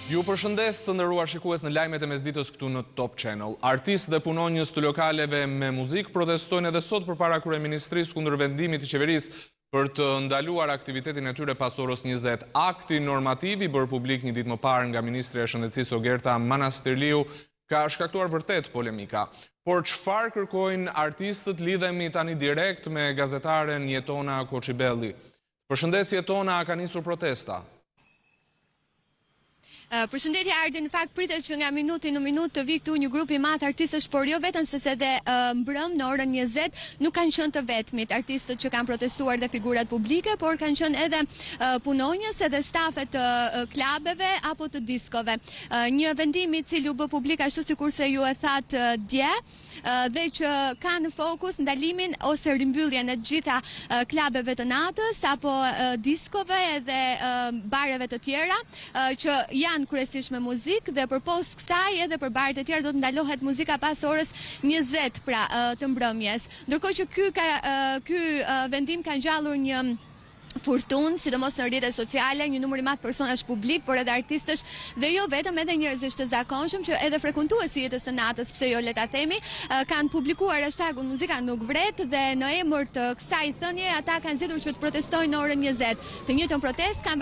Ju përshëndes të nderuar shikues në lajmet e mesditës këtu në Top Channel. Artistë dhe punonjës të lokaleve me muzikë protestojnë edhe sot përpara kryeministrisë kundër vendimit të qeverisë për të ndaluar aktivitetin e tyre pas orës 20. Akti normativ i bërë publik një ditë më parë nga ministri e Shëndetësisë Ogerta Manastirliu ka shkaktuar vërtet polemika. Por çfarë kërkojnë artistët? Lidhemi tani direkt me gazetaren Jetona Koçibelli. Përshëndetje Jetona, ka nisur protesta? Përshëndetje Ardi, në fakt pritet që nga minuti në minutë të vi këtu një grup i madh artistësh, por jo vetëm se edhe mbrëm në orën 20 nuk kanë qenë të vetmit artistët që kanë protestuar dhe figurat publike, por kanë qenë edhe punonjës edhe stafet të klubeve apo të diskove. Një vendim i cili u bë publik ashtu sikurse ju e thatë dje dhe që ka në fokus ndalimin ose rimbylljen e gjitha klubeve të natës apo diskove edhe bareve të tjera që janë kryesisht me muzikë dhe përpos kësaj edhe për baret e tjera do të ndalohet muzika pas orës 20 pra të mbrëmjes. Ndërkohë që ky vendim ka ngjallur një furtun, sidomos në rrjetet sociale, një numër i madh personash publik, por edhe artistësh dhe jo vetëm edhe njerëzish të zakonshëm që edhe frekuentuesi jetës së natës, pse jo le ta themi, kanë publikuar hashtagun muzika nuk vret dhe në emër të kësaj thënie ata kanë zgjedhur që të protestojnë në orën 20. Të njëjtën protestë kanë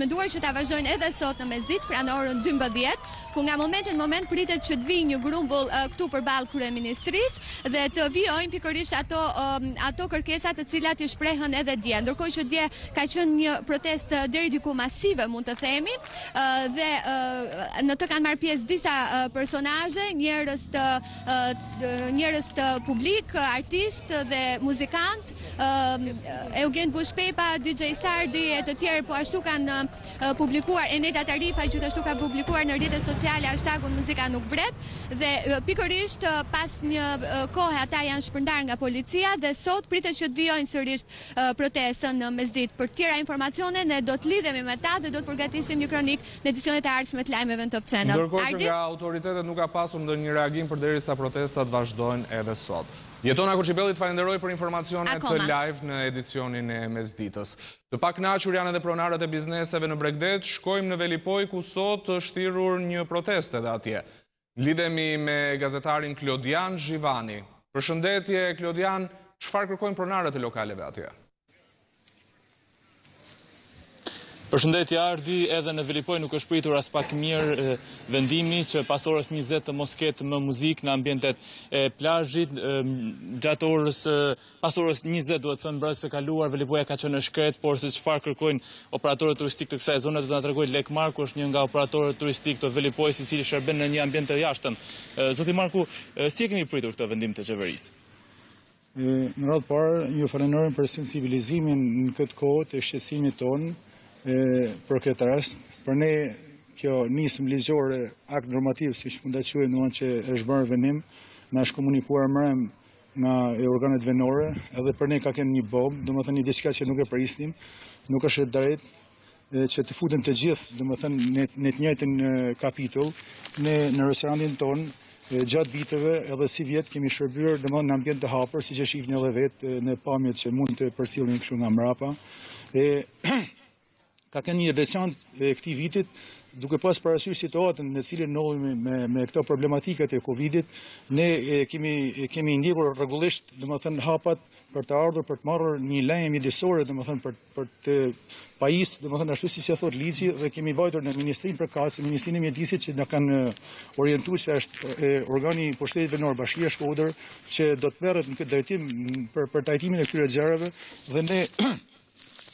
menduar që ta vazhdojnë edhe sot në mesditë, pra në orën 12, ku nga momenti në moment pritet që të vijë një grumbull këtu përballë kryeministrisë dhe të vijojnë pikërisht ato kërkesa të cilat i shprehën edhe dje. Ndërkohë që dje ka qenë një protestë deri diku masive, mund të themi, dhe në të kanë marrë pjesë disa personazhe, njerëz të publik, artistë dhe muzikant, Eugen Bushpepa, DJ Sardi e të tjerë, po ashtu kanë publikuar Eneda Tarifa, gjithashtu ka publikuar në rrjetet sociale hashtagun muzika nuk vret dhe pikërisht pas një kohe ata janë shpërndar nga policia dhe sot pritet që të vijojnë sërish protestën në mesditë. Për tjera informacione ne do të lidhemi me ta dhe do të përgatisim një kronik në edicionet e ardhshme të lajmeve në Top Channel. Ndërkohë që nga autoritetet nuk ka pasur ndonjë reagim përderisa protestat vazhdojnë edhe sot. Jetona Koçibelli, falenderoj për informacionet të live në edicionin e mesditës. Të pakënaqur janë edhe pronarët e bizneseve në Bregdet. Shkojmë në Velipoj ku sot është thirrur një protestë edhe atje. Lidhemi me gazetarin Klodian Zhivani. Përshëndetje Klodian, çfarë kërkojnë pronarët e lokaleve atje? Përshëndetje Ardi, edhe në Velipoj nuk është pritur as pak mirë vendimi që pas orës 20 të mos ketë më muzikë në ambientet e plazhit. Gjatë orës pas orës 20 duhet thënë brez së kaluar Velipoja ka qenë në shkret, por se çfarë kërkojnë operatorët turistik të kësaj zone do të na tregojë Lek Marku, është një nga operatorët turistik të Velipojës, i cili shërben në një ambient të jashtëm. Zoti Marku, si e keni pritur këtë vendim të qeverisë? Në radhë parë, ju falenderojmë për sensibilizimin në këtë kohë të shqetësimit tonë. Për këtë rast, për ne kjo nismë ligjore, akt normativ, si që mund të quajmë, në që është bërë vendim, na është komunikuar mbrëm nga organet venore, edhe për ne ka qenë një bombë, domethënë një diçka që nuk e prisnim, nuk është e drejtë që të futen të gjithë, domethënë në të njëjtin kapitull, ne në restorantin ton gjatë viteve edhe si vjet kemi shërbyer domethënë në ambient të hapur, siç e shihni edhe vetë në pamjet që mund të përcjellin kështu nga mbrapa. Ka qenë një veçantë këtij vitit, duke pas parasysh situatën në cilën ndodhemi me këto problematikat e Covidit, ne kemi ndjekur rregullisht, domethënë hapat për të ardhur për të marrë një lajm mjedisore, domethënë për të pajis, domethënë ashtu siç e thot ligji, dhe kemi vajtur në Ministrinë përkatëse, Ministrinë e Mjedisit që na kanë orientuar se është organi i pushtetit venor Bashkia Shkodër që do të merret në këtë drejtim për trajtimin e këtyre gjërave dhe ne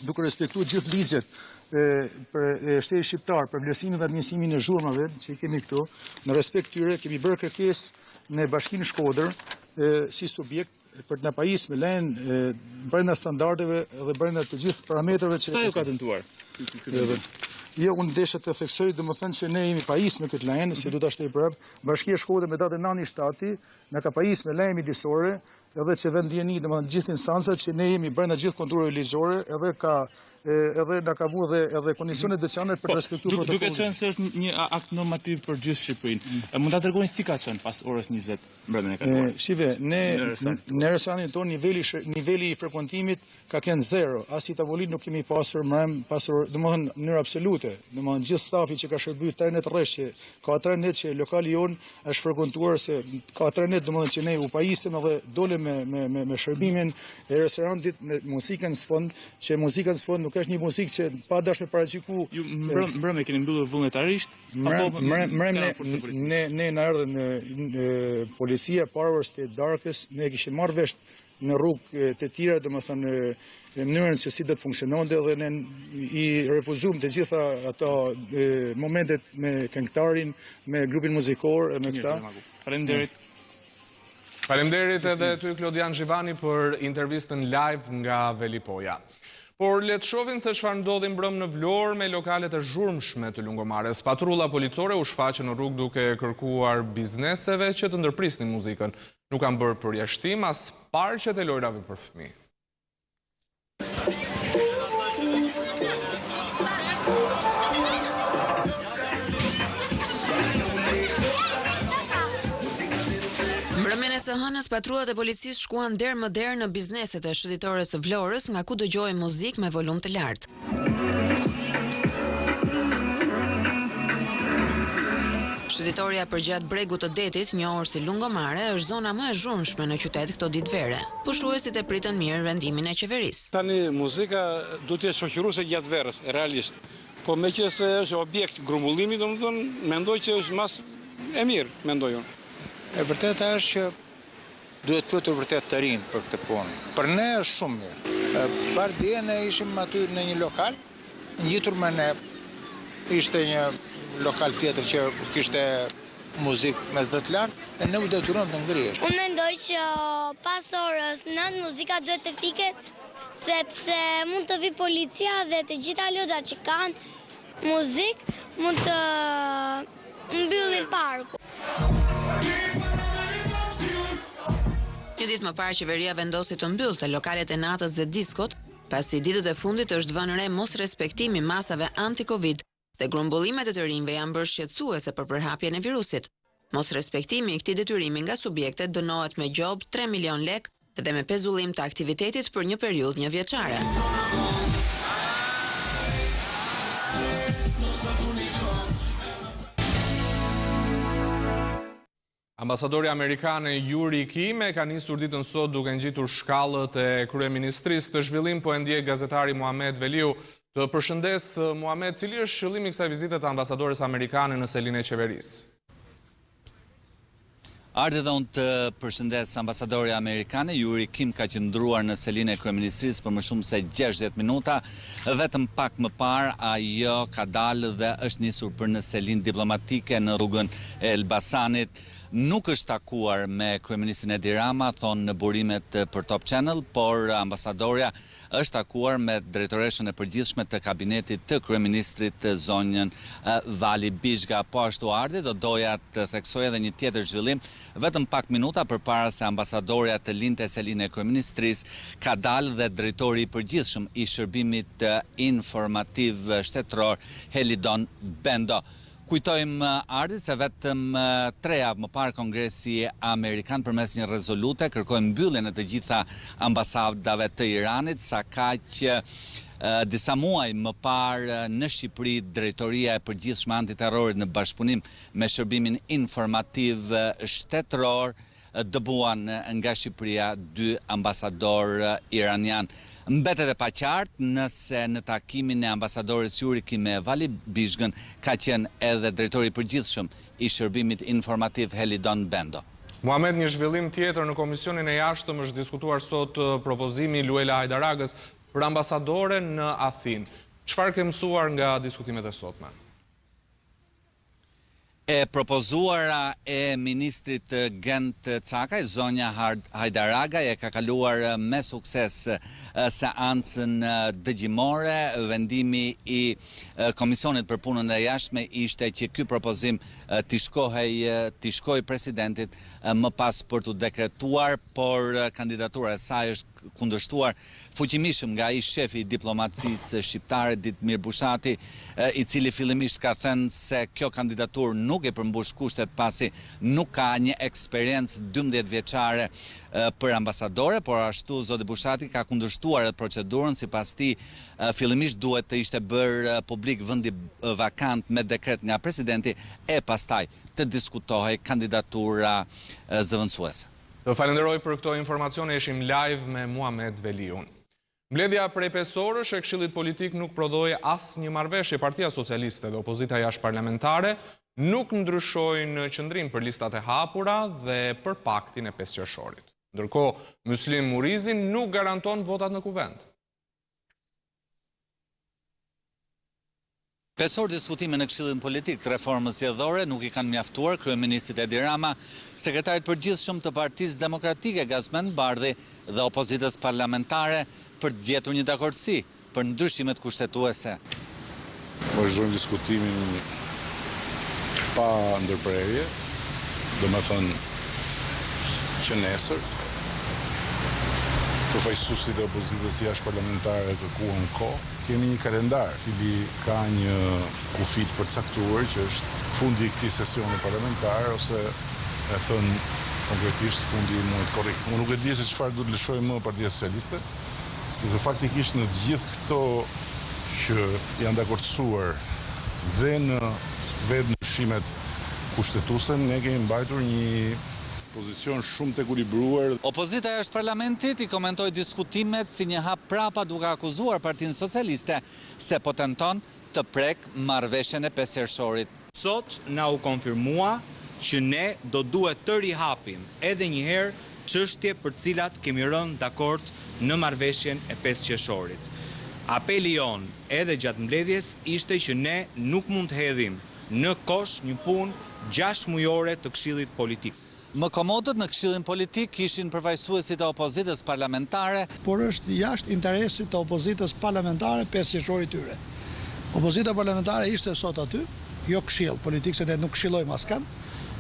duke respektuar gjithë ligjet për shtetin shqiptar, për vlerësimin dhe administrimin e zhurmave që kemi këtu, në respekt tyre kemi bërë kërkesë në Bashkinë Shkodër si subjekt për të na pajisur me lehen brenda standardeve dhe brenda të gjithë parametrave që sa ju ka dëmtuar? Jo, unë desha të theksoj, domethënë që ne jemi pajisur me këtë lajm, si do ta shtoj prap, Bashkia e Shkodrës me datën 9/7 na ka pajisur me lajm mjedisore edhe që vend jeni, domethënë gjithë instancët që ne jemi brenda gjithë kontrollit ligjore, edhe na ka vu edhe kondicionet veçane për të respektuar protokollin. Duke qenë se është një akt normativ për gjithë Shqipërinë, mund ta tregoni si ka qenë pas orës 20 brenda e kaluar? Shive, në restoranin tonë niveli i frekuentimit ka qenë 0. As i tavolinë nuk kemi pasur domethënë në mënyrë absolute. Domethënë gjithë stafi që ka shërbyer 3 net rresh që ka 3 net që lokali jon është frekuentuar se ka 3 net domethënë që ne u pajisëm edhe dolem me shërbimin e restorantit me muzikën së fund, që muzika së fund nuk është një muzikë që pa dashur të paraqiku. Ju mbrëmë keni mbyllur vullnetarisht? Ne na erdhën policia para orës së darkës, ne kishim marrë vesh në rrugë të tjera, domethënë në mënyrën se si do të funksiononte dhe ne i refuzuam të gjitha ato momentet me këngëtarin, me grupin muzikor, me këta. Faleminderit. Faleminderit edhe ty Klodian Zhivani për intervistën live nga Velipoja. Por le të shohim se çfarë ndodhi mbrëm në Vlorë me lokalet e zhurmshme të Lungomares. Patrulla policore u shfaqën në rrugë duke kërkuar bizneseve që të ndërprisnin muzikën. Nuk kanë bërë përjashtim as parqet e lojrave për fëmijë. Mbrëmjen e së hënës, patrullat e policisë shkuan der më der në bizneset e shëtitores së Vlorës, nga ku dëgjohej muzikë me volum të lartë. Shëtitoria përgjatë bregut të detit, njohur si Lungomare, është zona më e zhurmshme në qytet këto ditë vere. Pushuesit e pritën mirë vendimin e qeverisë. Tani muzika duhet të jetë shoqëruese gjatë verës, realisht. Po meqenëse është objekt grumbullimi, domethënë, mendoj që është mas e mirë, mendoj unë. E vërteta është që duhet pyetur vërtet të rinë për këtë punë. Për ne është shumë mirë. Par dje ne ishim aty në një lokal, ngjitur me ne, ishte një lokal tjetër që kishte muzikë me zë të lartë, dhe ne u detyruam të ngrihesh. Unë mendoj që pas orës 9 muzika duhet të fiket, sepse mund të vi policia dhe të gjitha lodrat që kanë muzikë mund të mbyllin parku. Një ditë më parë qeveria vendosi të mbyllte lokalet e natës dhe diskot, pasi ditët e fundit është vënë re mos respektimi masave anti-Covid dhe grumbullimet e të rinjve janë bërë shqetësuese për përhapjen e virusit. Mos respektimi i këtij detyrimi nga subjektet dënohet me gjobë 3 milion lek dhe me pezullim të aktivitetit për një periudhë 1 vjeçare. Ambasadori amerikane Yuri Kime ka nisur ditën sot duke ngjitur shkallët e kryeministrisë. Këtë zhvillim po e ndjek gazetari Muhamet Veliu. Të përshëndes Muhamet, cili është qëllimi i kësaj vizite të ambasadores amerikane në selinë e qeverisë? Ardhe dhe unë të përshëndes ambasadori amerikane, Yuri Kim ka qëndruar në selinë e kryeministrisë për më shumë se 60 minuta, vetëm pak më parë ajo ka dalë dhe është nisur për në selinë diplomatike në rrugën e Elbasanit. Nuk është takuar me kryeministrin Edi Rama, thonë në burimet për Top Channel, por ambasadorja është takuar me drejtoreshën e përgjithshme të kabinetit të kryeministrit zonjën Vali Bishga. Po ashtu ardhi, do doja të theksoj edhe një tjetër zhvillim, vetëm pak minuta përpara se ambasadorja të linte selinë e kryeministrisë, ka dalë dhe drejtori i përgjithshëm i shërbimit informativ shtetëror Helidon Bendo. Kujtojmë ardhi se vetëm 3 javë më parë Kongresi Amerikan përmes një rezolute kërkoi mbylljen e të gjitha ambasadave të Iranit, sa kaq disa muaj më parë në Shqipëri drejtoria e përgjithshme antiterrorit në bashkëpunim me shërbimin informativ shtetëror dëbuan nga Shqipëria 2 ambasador iranian. Mbetet e paqartë nëse në takimin e ambasadores Yuri Kim me Vali Bishgën ka qenë edhe drejtori i përgjithshëm i shërbimit informativ Helidon Bendo. Muhamet, një zhvillim tjetër në Komisionin e Jashtëm është diskutuar sot propozimi Luela Hajdaragës për ambasadore në Athinë. Çfarë ke mësuar nga diskutimet e sotme? E propozuara e ministrit Gent Cakaj, zonja Hajdaraga, e ka kaluar me sukses seancën dëgjimore. Vendimi i Komisionit për punën e jashtme ishte që ky propozim t'i shkoj presidentit më pas për t'u dekretuar, por kandidatura e saj është kundërshtuar fuqimishëm nga ai shefi i diplomacisë shqiptare Ditmir Bushati, i cili fillimisht ka thënë se kjo kandidaturë nuk e përmbush kushtet pasi nuk ka një eksperiencë 12 vjeçare për ambasadore, por ashtu zoti Bushati ka kundërshtuar edhe procedurën, sipas tij fillimisht duhet të ishte bërë publik vendi vakant me dekret nga presidenti e pastaj të diskutohej kandidatura zëvendësuese. Të falenderoj për këto informacione, ishim live me Muhamet Veliun. Mbledhja prej 5 orësh e Këshillit Politik nuk prodhoi asnjë marrëveshje. Partia Socialiste dhe opozita jashtëparlamentare nuk ndryshojnë qëndrim për listat e hapura dhe për paktin e 5 qershorit. Ndërkohë, Muslim Murizi nuk garanton votat në kuvend. 5 orë diskutime në Këshillin Politik të reformës zgjedhore nuk i kanë mjaftuar kryeministit Edi Rama, sekretarit përgjithshëm të Partisë Demokratike Gazmend Bardhi dhe opozitës parlamentare për të gjetur një dakordsi për ndryshimet kushtetuese. Vazhdojmë diskutimin pa ndërprerje, domethënë që nesër përfaqësuesit e opozitës jashtëparlamentare kërkuan kohë. Kemi një kalendar, cili ka një kufit përcaktuar që është fundi i këtij sesioni parlamentar ose e thënë konkretisht fundi i muajit korrik. Unë nuk e di se çfarë do të lëshojë më Partia Socialiste, sepse faktikisht në të gjithë këto që janë dakordsuar dhe në vetë ndryshimet kushtetuese, ne kemi mbajtur një pozicion shumë të ekuilibruar. Opozita jashtë parlamentit i komentoi diskutimet si një hap prapa, duke akuzuar Partinë Socialiste se po tenton të prek marrëveshjen e 5 qershorit. Sot na u konfirmua që ne do duhet të rihapim edhe një herë çështje për cilat kemi rënë dakord në marrëveshjen e 5 qershorit. Apeli jon edhe gjatë mbledhjes ishte që ne nuk mund të hedhim në kosh një punë 6 mujore të Këshillit Politik. Më komodët në Këshillin Politik ishin përfaqësuesit e opozitës parlamentare, por është jashtë interesit të opozitës parlamentare 5 qershori tyre. Opozita parlamentare ishte sot aty, jo Këshill Politik, se ne nuk këshillojmë askan,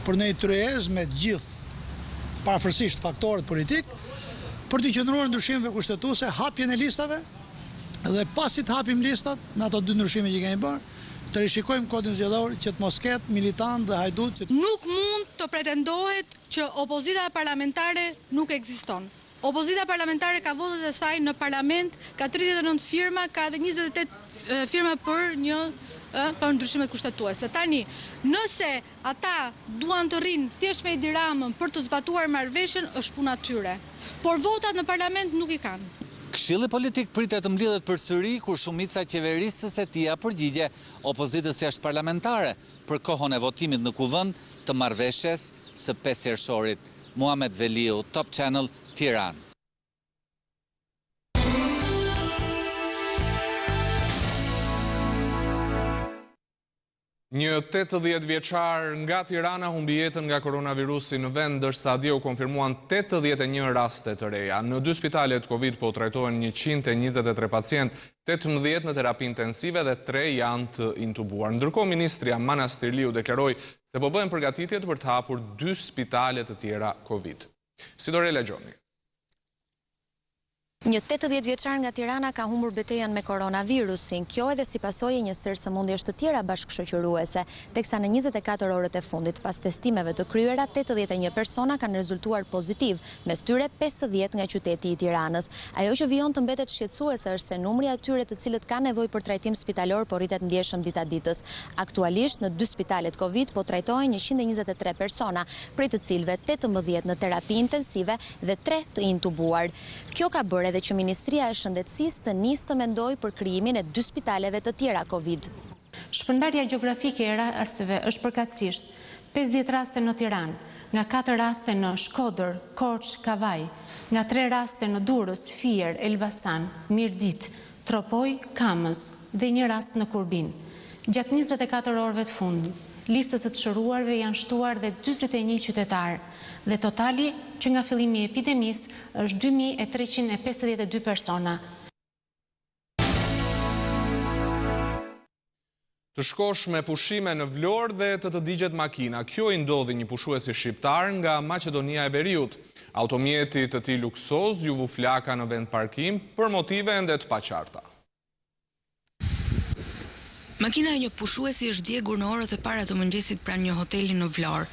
për ne i tryez me gjithë parafërsisht faktorët politik, për të qëndruar ndryshimeve kushtetuese, hapjen e listave, dhe pasi të hapim listat, në ato 2 ndryshime që kemi bërë, të rishikojmë kodin zgjedhor që të mos ketë militant dhe hajdut. Nuk mund të pretendohet që opozita parlamentare nuk ekziston. Opozita parlamentare ka votet e saj në parlament, ka 39 firma, ka edhe 28 firma për ndryshimet kushtetuese. Tani, nëse ata duan të rrinë thjesht me Edi Ramën për të zbatuar marrëveshjen, është puna tyre. Por votat në parlament nuk i kanë. Këshilli Politik pritet të mbledhet përsëri kur shumica e qeverisës e tij përgjigje opozitës jashtëparlamentare për kohën e votimit në kuvend të marrëveshjes së 5 qershorit. Muhamet Veliu, Top Channel, Tiranë. Një 80 vjeçar nga Tirana humbi jetën nga koronavirusi në vend, ndërsa dje u konfirmuan 81 raste të reja. Në 2 spitalet Covid po trajtohen 123 pacient, 18 në terapi intensive dhe 3 janë të intubuar. Ndërkohë, Ministria Manastirliu deklaroi se po bëhen përgatitjet për të hapur 2 spitale të tjera Covid. Sidorela Gjoni. Një 80 vjeçar nga Tirana ka humbur betejën me koronavirusin, kjo edhe si pasojë një sër sëmundjesh të tjera bashkëshoqëruese, teksa në 24 orët e fundit pas testimeve të kryera, 81 persona kanë rezultuar pozitiv, mes tyre 50 nga qyteti i Tiranës. Ajo që vijon të mbetet shqetësuese është se numri atyre të cilët kanë nevojë për trajtim spitalor po rritet ndjeshëm dita ditës. Aktualisht në 2 spitalet Covid po trajtohen 123 persona, prej të cilëve 18 në terapi intensive dhe 3 të intubuar. Kjo ka bërë edhe që Ministria e Shëndetësisë të nisë të mendojë për krijimin e 2 spitaleve të tjera Covid. Shpërndarja gjeografike e rasteve është përkatësisht 50 raste në Tiranë, nga 4 raste në Shkodër, Korç, Kavaj, nga 3 raste në Durrës, Fier, Elbasan, Mirdit, Tropoj, Kamës dhe 1 rast në Kurbin. Gjatë 24 orëve të fundit, listës së të shëruarve janë shtuar dhe 41 qytetarë dhe totali që nga fillimi i epidemisë është 2352 persona. Të shkosh me pushime në Vlorë dhe të digjet makina. Kjo i ndodhi një pushuesi shqiptar nga Maqedonia e Veriut. Automjeti të tij luksoz ju vu flaka në vend parkim për motive ende të paqarta. Makina e një pushuesi është djegur në orët e para të mëngjesit pranë një hoteli në Vlorë.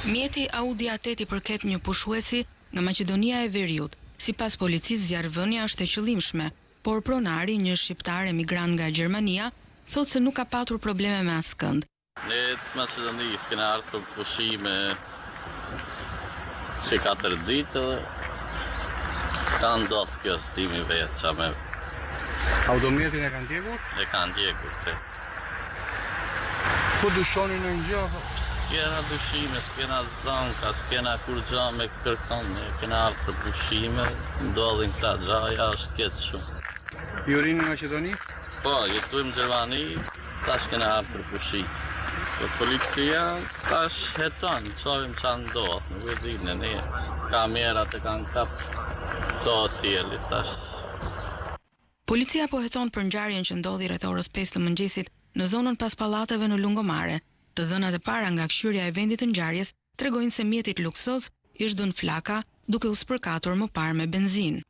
Mjeti Audi A8 i përket një pushuesi nga Maqedonia e Veriut. Sipas policisë, zjarrvënia është e qëllimshme, por pronari, një shqiptar emigrant nga Gjermania, thotë se nuk ka patur probleme me askënd. Ne të Maqedonisë kena ardhur për pushime që 4 ditë dhe ka ndodhur kjo stimi vetë qa me... Automjetin e kanë djegur? E kanë djegur, pre. Po dyshoni në një gjë? S'kena dyshime, s'kena zanka, s'kena kur gja me kërkon, ne kena ardhur për pushime, ndodhin këta gjaja, është keq shumë. Ju rinë në Maqedoni? Po, jetuim në Gjermani, tash kena ardhur për pushime. Po policia tash heton, qovim qa ndodh, nuk e dinë, ne kamerat e kanë kap to tjeli tash. Policia po heton për ngjarjen që ndodhi rreth orës 5 të mëngjesit në zonën pas pallateve në Lungomare. Të dhënat e para nga këshyrja e vendit të ngjarjes tregojnë se mjetit luksoz ishte dhënë flaka duke u spërkatur më parë me benzinë.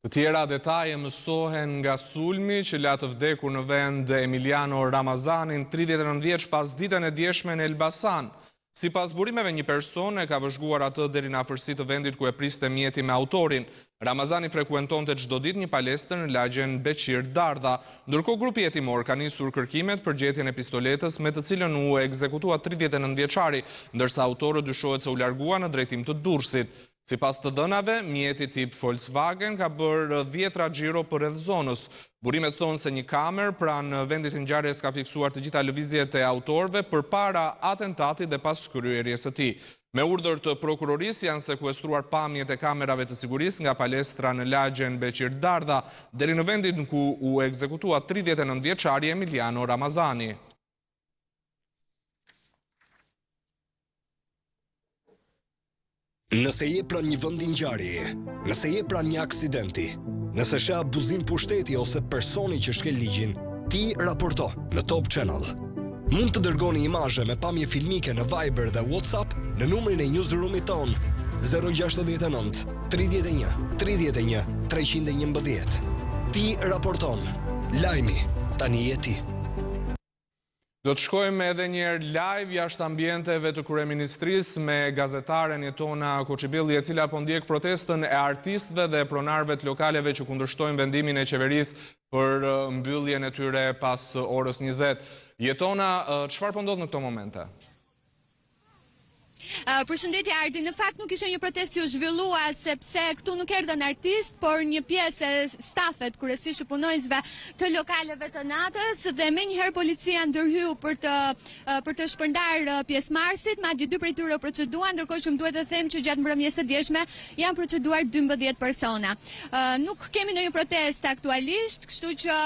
Të tjera detaje mësohen nga sulmi që la të vdekur në vend Emiliano Ramazanin 39 vjeç pas ditën e djeshme në Elbasan. Sipas burimeve, një person e ka vëzhguar atë deri në afërsi të vendit ku e priste mjeti me autorin. Ramazani frekuentonte çdo ditë një palestër në lagjen Beqir Dardha, ndërkohë grupi hetimor ka nisur kërkimet për gjetjen e pistoletës me të cilën u ekzekutua 39 vjeçari, ndërsa autori dyshohet se u largua në drejtim të Durrësit. Sipas të dhënave, mjeti tip Volkswagen ka bërë 10 xhiro përreth zonës. Burimet thonë se një kamer pranë vendit të ngjarjes ka fiksuar të gjitha lëvizjet e autorëve përpara atentatit dhe pas kryerjes së tij. Me urdhër të prokurorisë janë sekuestruar pamjet e kamerave të sigurisë nga palestra në lagjen Beqir Dardha deri në vendin ku u ekzekutua 39 vjeçari Emiliano Ramazani. Nëse je pranë një vendi ngjarjeje, nëse je pranë një aksidenti, nëse sheh abuzim pushteti ose personi që shkel ligjin, ti raporto në Top Channel. Mund të dërgoni imazhe me pamje filmike në Viber dhe WhatsApp në numrin e newsroomit ton 069 31 31 311. Ti raporton. Lajmi tani je ti. Do të shkojmë edhe njerë live jashtë ambienteve të kryeministrisë me gazetaren Jetona Koçibilli, e cila po ndjek protestën e artistëve dhe pronarëve të lokaleve që kundërshtojnë vendimin e qeverisë për mbylljen e tyre pas orës 20. Jetona, çfarë po ndodh në këto momente? Përshëndetje Ardi, në fakt nuk ishte një protest që u zhvillua sepse këtu nuk erdhën artist, por një pjesë e stafet, kryesisht punonjësve të lokaleve të natës, dhe menjëherë policia ndërhyu për të shpërndar pjesëmarrësit, madje 2 prej tyre proceduan, ndërkohë që më duhet të them që gjatë mbrëmjes së djeshme janë proceduar 12 persona. Nuk kemi ndonjë protestë aktualisht, kështu që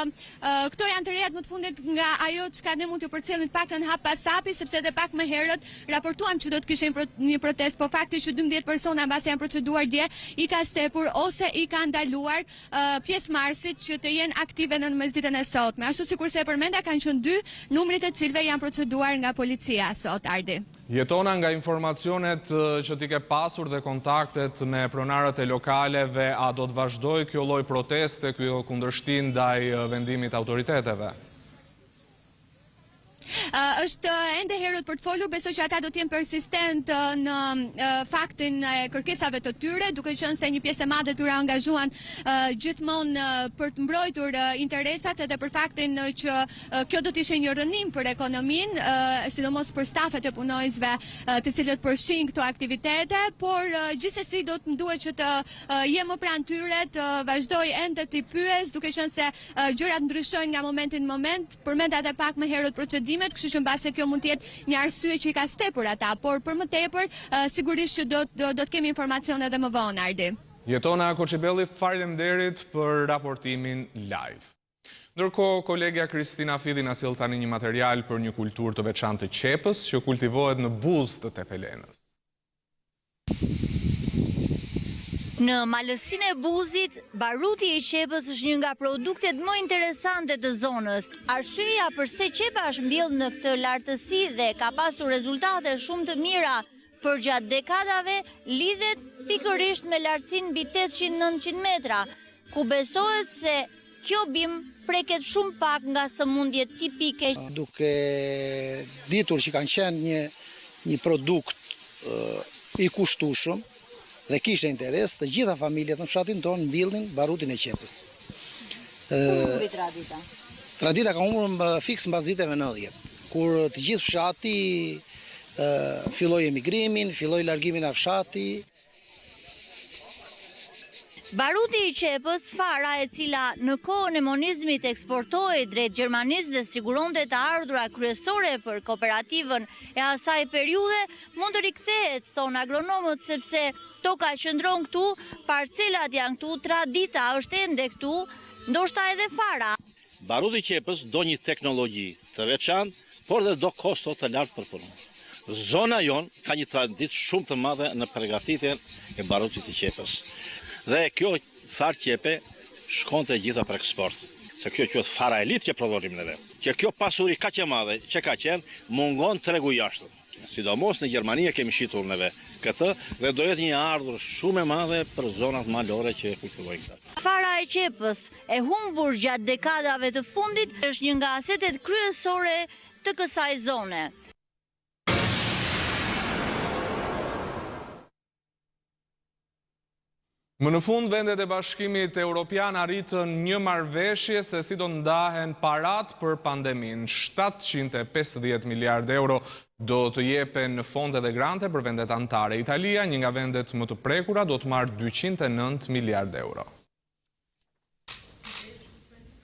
këto janë të rejat më të fundit nga ajo çka ne mund të përcjellim të paktën hap pas hapi, sepse edhe pak më herët raportuam që do të kishim një protest, po fakti që 12 persona mbas janë proceduar dje i ka stepur ose i ka ndaluar pjesëmarrësit që të jenë aktive në mesditën e sotme. Ashtu sikurse e përmenda, kanë qenë 2 numrit e cilëve janë proceduar nga policia sot, Ardi. Jetona, nga informacionet që ti ke pasur dhe kontaktet me pronarët e lokaleve, a do të vazhdoj kjo lloj proteste, kjo kundërshtim ndaj vendimit autoriteteve? Është ende herët për të folur, besoj që ata do të jenë persistent në faktin e kërkesave të tyre, duke qenë se një pjesë e madhe tyre angazhuan gjithmonë për të mbrojtur interesat edhe për faktin që kjo do të ishte një rënim për ekonominë, sidomos për stafet e punonjësve të cilët përfshin këto aktivitete, por gjithsesi do të duhet që të jem më pranë tyre, të vazhdoj ende të pyes, duke qenë se gjërat ndryshojnë nga momenti në moment, përmenda edhe pak më herët procedimet, kështu që mbase kjo mund të jetë një arsye që i ka stepur ata, por për më tepër sigurisht që do të kemi informacione edhe më vonë, Ardi. Jetona Koçibelli, faleminderit për raportimin live. Ndërkohë, kolegja Kristina Fidhi na sjell tani një material për një kulturë të veçantë të qepës që kultivohet në buzë të Tepelenës. Në malësinë e Buzit, baruti i qepës është një nga produktet më interesante të zonës. Arsyeja pse qepa është mbjellë në këtë lartësi dhe ka pasur rezultate shumë të mira përgjatë dekadave lidhet pikërisht me lartësinë mbi 800-900 metra, ku besohet se kjo bim preket shumë pak nga sëmundjet tipike. Duke ditur që kanë qenë një produkt i kushtueshëm dhe kishte interes, të gjitha familjet në fshatin tonë mbillnin barutin e qepës. Ku humbi tradita? Tradita ka humbur fiks mbas viteve 90, kur të gjithë fshati filloi emigrimin, filloi largimin e fshati. Baruti i qepës, fara e cila në kohën e monizmit eksportohej drejt Gjermanisë dhe siguronte të ardhura kryesore për kooperativën e asaj periudhe, mund të rikthehet, thonë agronomët, sepse toka qëndron këtu, parcelat janë këtu, tradita është ende këtu, ndoshta edhe fara. Baruti i qepës do një teknologji të veçantë, por dhe do kosto të lartë për punën. Zona jonë ka një traditë shumë të madhe në përgatitjen e barutit të qepës. Dhe kjo farë qepe shkonte gjitha për eksport. Se kjo quhet fara elit që prodhonim neve. Që kjo pasuri ka që madhe, që ka qenë, mungon tregu jashtë. Sidomos në Gjermani e kemi shitur neve këtë dhe do jetë një ardhur shumë e madhe për zonat malore që kultivojnë këtë. Fara e qepës e humbur gjatë dekadave të fundit është një nga asetet kryesore të kësaj zone. Më në fund, vendet e Bashkimit Evropian arritën një marrëveshje se si do ndahen parat për pandemin. 750 miliard euro do të jepen në fonde dhe grante për vendet anëtare. Italia, një nga vendet më të prekura, do të marrë 209 miliard euro.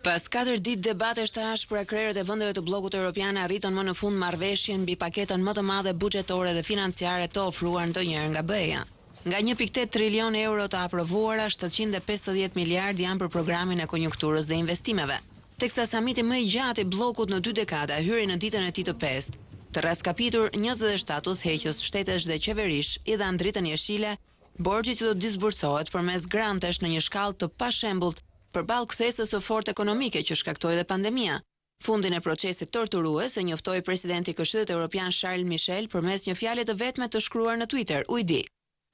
Pas 4 ditë debatesh të ashpra, krerët e vendeve të bllokut evropian arritën më në fund marrëveshjen mbi paketën më të madhe buxhetore dhe financiare të ofruar ndonjëherë nga BE-ja. Nga 1.8 trilion euro të aprovuara, 750 miliard janë për programin e konjunkturës dhe investimeve. Teksa samiti më i gjatë i bllokut në 2 dekada hyri në ditën e tij të 5. Të raskapitur 27 udhëheqës shtetesh dhe qeverish i dhanë dritën jeshile, borxhi që do të disbursohet përmes grantesh në një shkallë të pashembullt përballë kthesës së fortë ekonomike që shkaktoi dhe pandemia. Fundin e procesit torturues e njoftoi presidenti i Këshillit Evropian Charles Michel përmes një fjale të vetme të shkruar në Twitter, ujdi.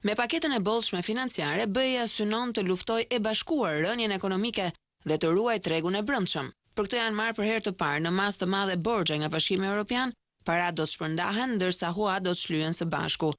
Me paketën e bollshme financiare, BE-ja synon të luftojë e bashkuar rënien ekonomike dhe të ruajë tregun e brendshëm. Për këtë janë marrë për herë të parë në masë të madhe borxhe nga Bashkimi Evropian, paratë do të shpërndahen ndërsa hua do të shlyhen së bashku.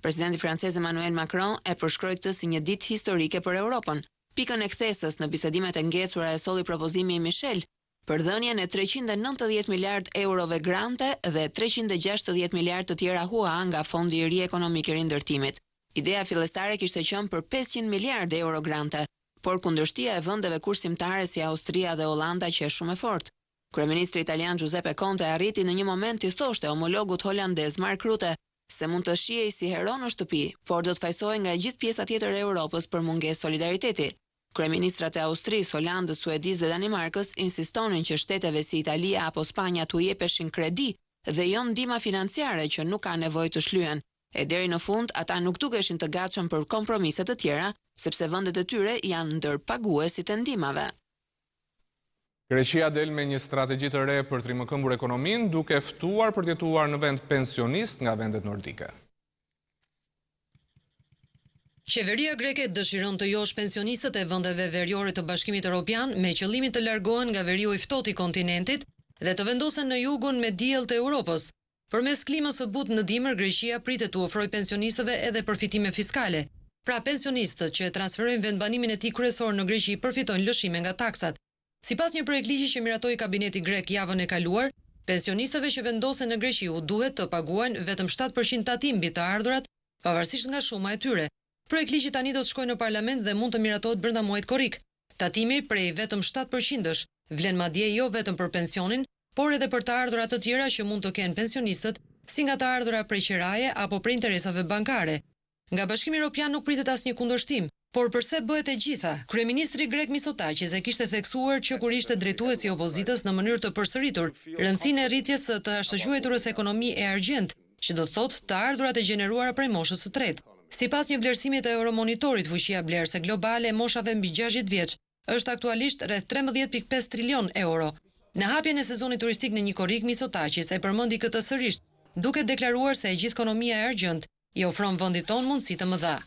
Presidenti francez Emmanuel Macron e përshkroi këtë si një ditë historike për Europën. Pikën e kthesës në bisedimet e ngjecura e solli propozimi i Michel për dhënien e 390 miliard eurove grante dhe 360 miliard të tjera hua nga Fondi i Ri Ekonomik i Rindërtimit. Ideja fillestare kishte qenë për 500 miliard euro grante, por kundërshtia e vendeve kursimtare si Austria dhe Olanda që është shumë e fortë. Kryeministri italian Giuseppe Conte arriti në një moment i thoshte homologut holandez Mark Rutte se mund të shihej si hero në shtëpi, por do të fajsohej nga gjithë pjesa tjetër e Europës për mungesë solidariteti. Kryeministrat e Austrisë, Holandës, Suedisë dhe Danimarkës insistonin që shteteve si Italia apo Spanja t'u jepeshin kredi dhe jo ndihma financiare që nuk ka nevojë të shlyhen. E deri në fund, ata nuk dukeshin të gatshëm për kompromise të tjera, sepse vendet e tyre janë ndër paguesit e ndihmave. Greqia del me një strategji të re për të rimëkëmbur ekonominë, duke ftuar për të jetuar në vend pensionist nga vendet nordike. Qeveria greke dëshiron të josh pensionistët e vendeve veriore të Bashkimit Evropian me qëllimin të largohen nga veriu i ftohtë i kontinentit dhe të vendosen në jugun me diell të Europës. Përmes klimës së butë në dimër, Greqia pritet të ofrojë pensionistëve edhe përfitime fiskale. Pra pensionistët që transferojnë vendbanimin e tij kryesor në Greqi përfitojnë lëshime nga taksat. Sipas një projektligji që miratoi kabineti grek javën e kaluar, pensionistëve që vendosen në Greqi u duhet të paguajnë vetëm 7% tatim mbi të ardhurat, pavarësisht nga shuma e tyre. Projektligji tani do të shkojë në parlament dhe mund të miratohet brenda muajit korrik. Tatimi prej vetëm 7%-sh vlen madje jo vetëm për pensionin, por edhe për të ardhura të tjera që mund të kenë pensionistët, si nga të ardhura prej qeraje apo prej interesave bankare. Nga Bashkimi Evropian nuk pritet asnjë kundërshtim. Por përse bëhet e gjitha, kryeministri grek Mitsotakis e kishte theksuar që kur ishte drejtuesi i opozitës në mënyrë të përsëritur rëndësinë e rritjes të ashtu quajturës ekonomi e argjend, që do thotë të ardhurat e gjeneruara prej moshës së tretë. Sipas një vlerësimi të Euromonitorit, fuqia blerëse globale e moshave mbi 60 vjeç është aktualisht rreth 13.5 trilion euro. Në hapjen e sezonit turistik në një Korrik, Mitsotakis e përmendi këtë sërish, duke deklaruar se e gjithë ekonomia e argjend i ofron vendit tonë mundësi të mëdha.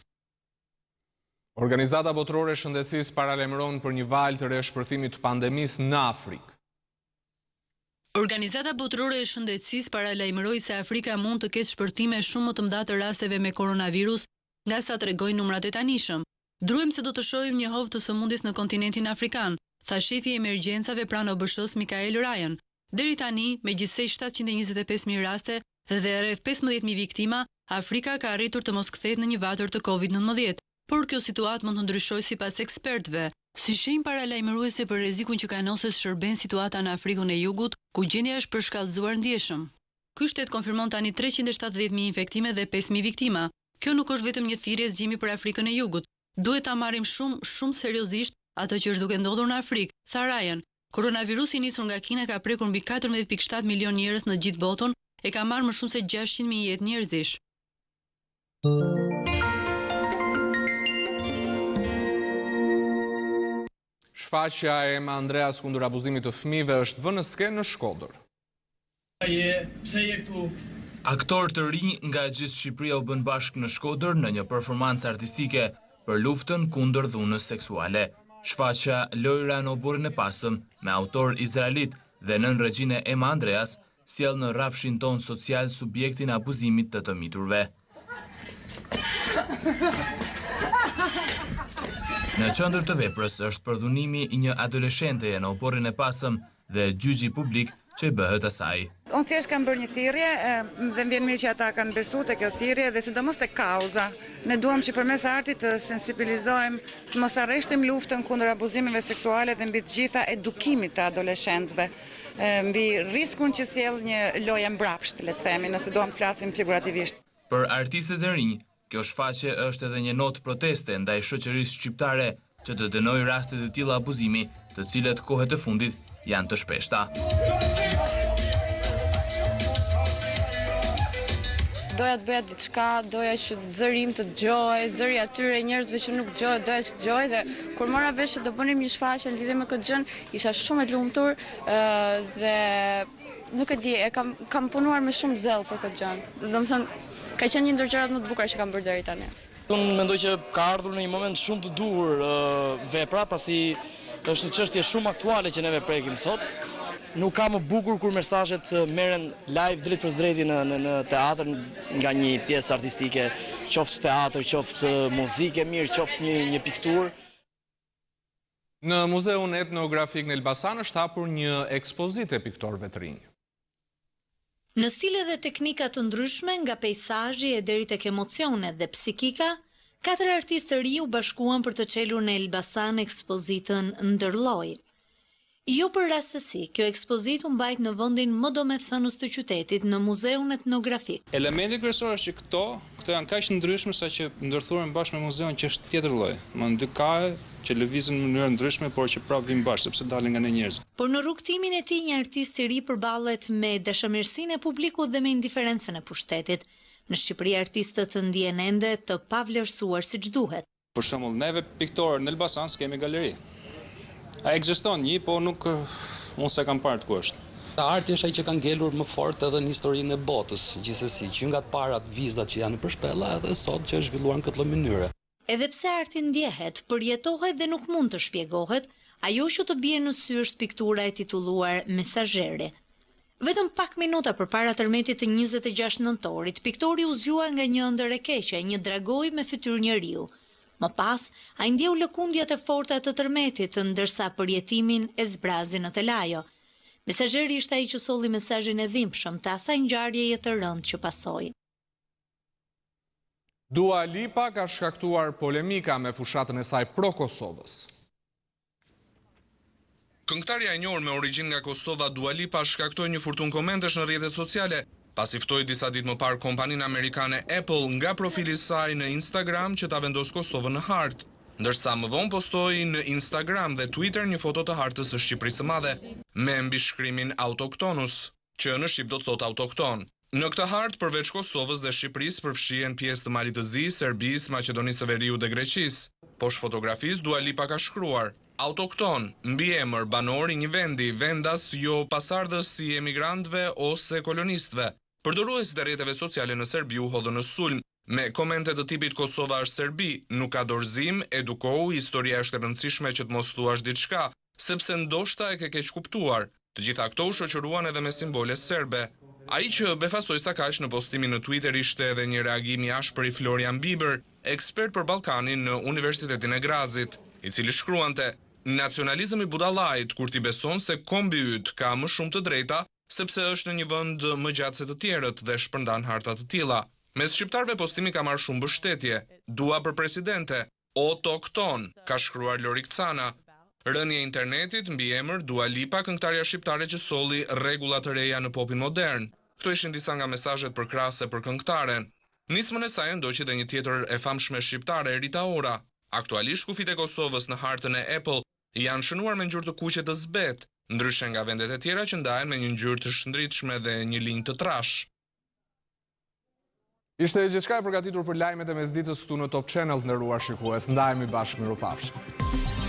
Organizata botërore e shëndetësisë paralajmëron për një valë të rishpërthimit të pandemisë në Afrikë. Organizata botërore e shëndetësisë paralajmëroi se Afrika mund të ketë shpërthime shumë më të mëdha të rasteve me koronavirus, nga sa tregojnë numrat e tanishëm. Druhem se do të shohim një hovë të sëmundjes në kontinentin afrikan, tha shefi i emergjencave pranë OBSH-s Mikael Ryan. Deri tani, megjithëse 725.000 raste dhe rreth 15.000 viktima, Afrika ka arritur të mos kthehet në një vatër të COVID-19. Por kjo situatë mund të ndryshojë sipas ekspertëve, si shenjë paralajmëruese për rrezikun që kanoses shërben situata në Afrikën e Jugut, ku gjendja është përshkallëzuar ndjeshëm. Ky shtet konfirmon tani 370.000 infektime dhe 5.000 viktima. Kjo nuk është vetëm një thirrje zgjimi për Afrikën e Jugut. Duhet ta marrim shumë seriozisht atë që është duke ndodhur në Afrikë, tha Ryan. Koronavirusi nisur nga Kina ka prekur mbi 14.7 milion njerëz në gjithë botën e ka marrë më shumë se 600.000 jetë njerëzish. Shfaqja e Ema Andreas kundër abuzimit të fëmijëve është vënë në skenë në Shkodër. Pse je këtu? Aktor të rinj nga gjithë Shqipëria u bën bashkë në Shkodër në një performancë artistike për luftën kundër dhunës seksuale. Shfaqja Lojra në oborrin e pasëm me autor izraelit dhe nën regjine Ema Andreas sjell në rrafshin ton social subjektin e abuzimit të të miturve. Në qendër të veprës është përdhunimi i një adoleshenteje në oborrin e pasëm dhe gjyqi publik që i bëhet asaj. Unë thjesht kam bërë një thirrje dhe më vjen mirë që ata kanë besuar te kjo thirrje dhe sidomos te kauza. Ne duam që përmes artit të sensibilizojmë, të mos arreshtim luftën kundër abuzimeve seksuale dhe mbi të gjitha edukimit të adoleshentëve, mbi riskun që sjell një lojë mbrapsht, le të themi, nëse duam të flasim figurativisht. Për artistët e rinj, kjo shfaqje është edhe një notë proteste ndaj shoqërisë shqiptare që të dënojë raste të tilla abuzimi, të cilët kohët e fundit janë të shpeshta. Doja të bëja diçka, doja që zërim të dëgjoj, zëri atyre njerëzve që nuk dëgjoj, doja që dëgjoj dhe kur mora vesh që do bënim një shfaqje në lidhje me këtë gjën, isha shumë e lumtur dhe nuk e di, kam punuar me shumë zell për këtë gjën. Domethënë ka qenë një ndër gjërat më të bukura që kam bërë deri tani. Unë mendoj që ka ardhur në një moment shumë të duhur vepra, pasi është një çështje shumë aktuale që neve prekim sot. Nuk ka më bukur kur mesazhet merren live drejt për drejti në teatr nga një pjesë artistike, qoftë teatr, qoftë muzikë mirë, qoftë një pikturë. Në Muzeun Etnografik në Elbasan është hapur një ekspozitë e piktorëve të rinj. Në stile dhe teknika të ndryshme, nga peizazhi e deri tek emocionet dhe psikika, 4 artistë të ri u bashkuan për të çelur në Elbasan ekspozitën Ndërlloj. Jo për rastësi, kjo ekspozitë u mbajt në vendin më domethënës të qytetit, në Muzeun Etnografik. Elementi kryesor është që këto janë kaq ndryshme sa që ndërthuaren bashkë me muzeun që është tjetër lloj. Më dy kahe që lëvizin në mënyrë ndryshme, por që prapë vijnë bashkë sepse dalin nga ne njerëz. Por në rrugtimin e tij një artist i ri përballet me dashamirësinë e publikut dhe me indiferencën e pushtetit. Në Shqipëri artistët ndjehen ende të pavlerësuar siç duhet. Për shembull, neve piktorë në Elbasan s'kemi galeri. A ekziston një, po nuk unë se kam parë ku është. Arti është ai që ka ngelur më fort edhe në historinë e botës, gjithsesi, që nga të parat vizat që janë për shpella edhe sot që është zhvilluar në këtë mënyrë. Edhe pse arti ndjehet, përjetohet dhe nuk mund të shpjegohet, ajo që të bie në sy është piktura e titulluar Mesazheri. Vetëm pak minuta përpara tërmetit të 26 nëntorit, piktori u zgjua nga një ëndër e keqe, një dragoj me fytyrë njeriu. Më pas, ai ndjeu lëkundjat e forta të tërmetit, ndërsa përjetimin e zbrazi në telajo. Mesazheri ishte ai që solli mesazhin e dhimbshëm të asaj ngjarjeje të rëndë që pasoi. Dua Lipa ka shkaktuar polemika me fushatën e saj pro-Kosovës. Këngëtarja e njohur me origjinë nga Kosova, Dua Lipa, shkaktoi një furtunë komentesh në rrjetet sociale, pasi ftoi disa ditë më parë kompaninë amerikane Apple nga profili i saj në Instagram që ta vendos Kosovën në hartë. ndërsa më vonë postoi në Instagram dhe Twitter një foto të hartës së Shqipërisë së Madhe me mbishkrimin autoktonus, që në shqip do të thotë autokton. Në këtë hartë, përveç Kosovës dhe Shqipërisë, përfshihen pjesë të Malit të Zi, Serbisë, Maqedonisë së Veriut dhe Greqisë. Poshtë fotografisë Dua Lipa ka shkruar: autokton, mbiemër banor i një vendi, vendas jo pasardhës si emigrantëve ose kolonistëve. Përdoruesit e rrjeteve sociale në Serbi u hodhën në sulm me komente të tipit Kosova është Serbi, nuk ka dorëzim, edukohu, historia është e rëndësishme që të mos thuash diçka, sepse ndoshta e ke keq kuptuar. Të gjitha këto u shoqëruan edhe me simbole serbe. Ai që befasoi sa kaq në postimin në Twitter ishte edhe një reagim i ashpër i Florian Bieber, ekspert për Ballkanin në Universitetin e Grazit, i cili shkruante: nacionalizmi budallait kur ti beson se kombi yt ka më shumë të drejta sepse është në një vend më gjatë se të tjerët dhe shpërndan harta të tilla. Mes shqiptarëve postimi ka marrë shumë mbështetje. Dua për presidente, autokton, ka shkruar Lori Kcana. Rënje internetit mbi emër Dua Lipa, këngëtarja shqiptare që solli rregulla të reja në popin modern. Këto ishin disa nga mesazhet përkrahase për këngëtaren. Nismën e saj ndoqi edhe një tjetër e famshme shqiptare, Rita Ora. Aktualisht kufit e Kosovës në hartën e Apple janë shënuar me ngjyrë të kuqe të zbet, ndryshe nga vendet e tjera që ndahen me një ngjyrë të shndritshme dhe një linjë të trash. Ishte gjithçka e përgatitur për lajmet e mesditës këtu në Top Channel, nderuar shikues. Ndajemi bashkë, mirupafshim.